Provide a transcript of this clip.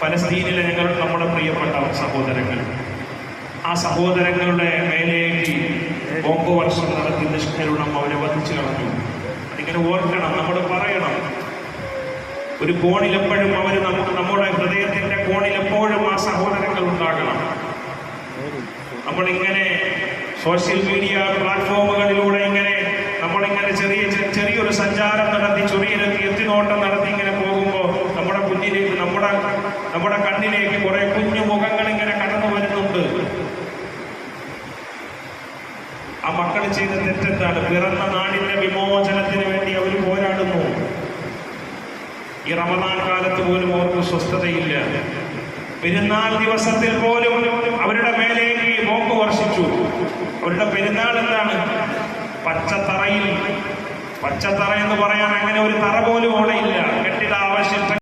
ഫലസ്തീനിലെ നമ്മുടെ പ്രിയപ്പെട്ട സഹോദരങ്ങൾ, ആ സഹോദരങ്ങളുടെ മേലേക്ക് ബോംബ് വർഷം നടത്തി നിഷ്കരുണം അവരെ വധിച്ചു കളഞ്ഞു. അതിങ്ങനെ ഓർക്കണം, നമ്മൾ പറയണം. ഒരു കോണിലെപ്പോഴും അവർ നമ്മുടെ ഹൃദയത്തിന്റെ കോണിലെപ്പോഴും ആ സഹോദരങ്ങൾ ഉണ്ടാകണം. നമ്മളിങ്ങനെ സോഷ്യൽ മീഡിയ പ്ലാറ്റ്ഫോമുകളിലൂടെ നമ്മളിങ്ങനെ ചെറിയൊരു സഞ്ചാരം നടത്തി, ചെറിയൊരു എത്തിനോട്ടം നടത്തി ഇങ്ങനെ പോകുമ്പോൾ നമ്മുടെ കുഞ്ഞിലേക്ക് നമ്മുടെ കണ്ണിലേക്ക് കുറെ കുഞ്ഞു മുഖങ്ങൾ ഇങ്ങനെ കടന്നു വരുന്നുണ്ട്. ആ മക്കൾ ചെയ്ത തെറ്റെന്താണ്? പിറന്ന നാടിന്റെ വിമോചനത്തിന് വേണ്ടി അവർ പോരാടുന്നു. ഈ റമദാൻ കാലത്ത് പോലും അവർക്ക് സ്വസ്ഥതയില്ല. പെരുന്നാൾ ദിവസത്തിൽ പോലും അവരുടെ മേലേക്ക് ബോംബ് വർഷിച്ചു. അവരുടെ പെരുന്നാൾ എന്താണ്? പച്ചത്തറ എന്ന് പറയാൻ അങ്ങനെ ഒരു തറ പോലും അവിടെ ഇല്ല. കെട്ടിടാവശിഷ്ട